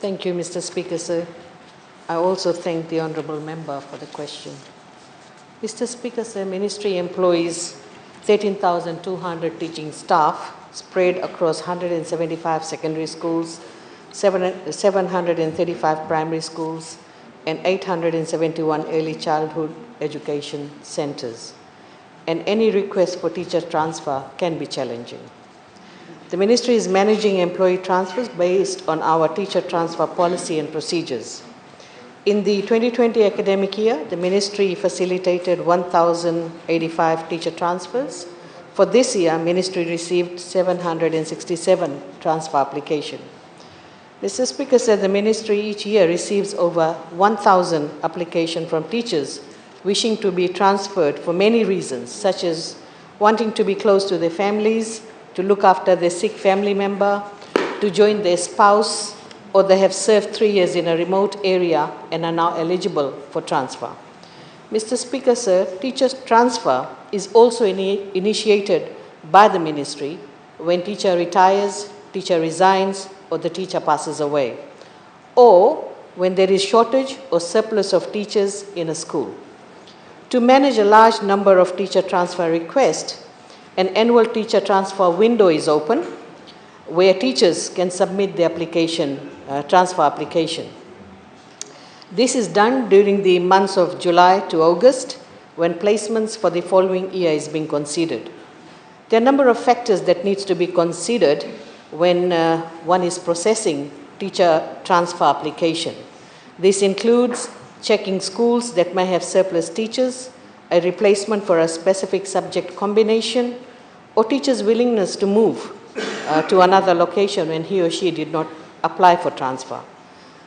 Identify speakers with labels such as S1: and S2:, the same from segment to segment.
S1: Thank you, Mr. Speaker, sir. I also thank the Honourable Member for the question. Mr. Speaker, sir, Ministry employs 13,200 teaching staff spread across 175 secondary schools, 735 primary schools, and 871 early childhood education centres. And any request for teacher transfer can be challenging. The Ministry is managing employee transfers based on our teacher transfer policy and procedures. In the 2020 academic year, the Ministry facilitated 1,085 teacher transfers. For this year, Ministry received 767 transfer applications. Mr. Speaker said the Ministry each year receives over 1,000 applications from teachers wishing to be transferred for many reasons, such as wanting to be close to their families, to look after their sick family member, to join their spouse, or they have served 3 years in a remote area and are now eligible for transfer. Mr. Speaker, sir, teacher transfer is also initiated by the Ministry when teacher retires, teacher resigns, or the teacher passes away, or when there is shortage or surplus of teachers in a school. To manage a large number of teacher transfer requests, an annual teacher transfer window is open where teachers can submit the transfer application. This is done during the months of July to August when placements for the following year is being considered. There are a number of factors that needs to be considered when one is processing teacher transfer application. This includes checking schools that may have surplus teachers, a replacement for a specific subject combination, or teachers' willingness to move to another location when he or she did not apply for transfer.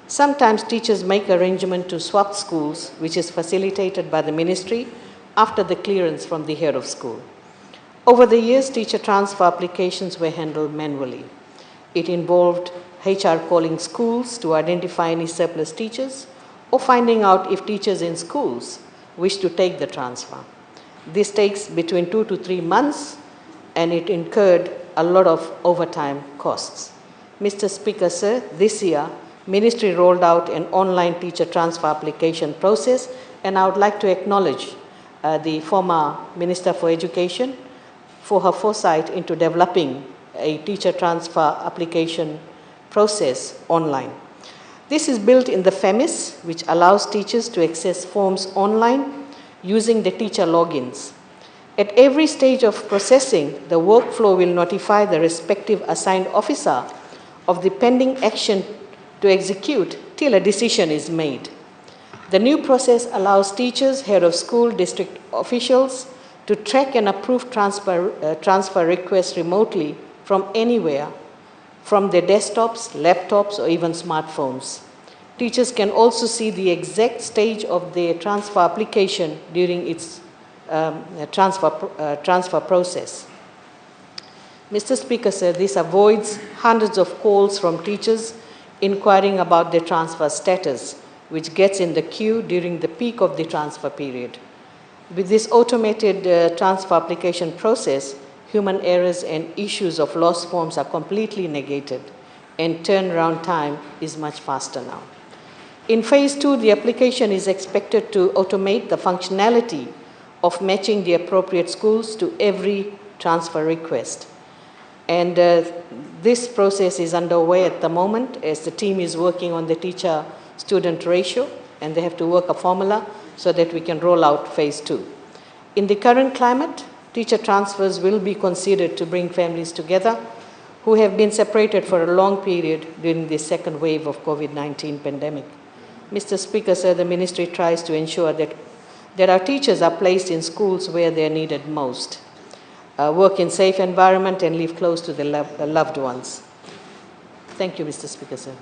S1: Sometimes teachers make arrangement to swap schools, which is facilitated by the Ministry after the clearance from the head of school. Over the years, teacher transfer applications were handled manually. It involved HR calling schools to identify any surplus teachers or finding out if teachers in schools wish to take the transfer. This takes between 2 to 3 months, and it incurred a lot of overtime costs. Mr. Speaker, sir, this year, Ministry rolled out an online teacher transfer application process, and I would like to acknowledge the former Minister for Education for her foresight into developing a teacher transfer application process online. This is built in the FEMIS, which allows teachers to access forms online using the teacher logins. At every stage of processing, the workflow will notify the respective assigned officer of the pending action to execute till a decision is made. The new process allows teachers, head of school, district officials to track and approve transfer requests remotely from anywhere, from their desktops, laptops, or even smartphones. Teachers can also see the exact stage of their transfer application during its transfer process. Mr. Speaker, sir, this avoids hundreds of calls from teachers inquiring about their transfer status, which gets in the queue during the peak of the transfer period. With this automated transfer application process, human errors and issues of lost forms are completely negated, and turnaround time is much faster now. In phase 2, the application is expected to automate the functionality of matching the appropriate schools to every transfer request. And this process is underway at the moment as the team is working on the teacher-student ratio, and they have to work a formula so that we can roll out phase 2. In the current climate, teacher transfers will be considered to bring families together who have been separated for a long period during the second wave of COVID-19 pandemic. Mr. Speaker, sir, the Ministry tries to ensure that our teachers are placed in schools where they are needed most, work in safe environment, and live close to their loved ones. Thank you, Mr. Speaker, sir.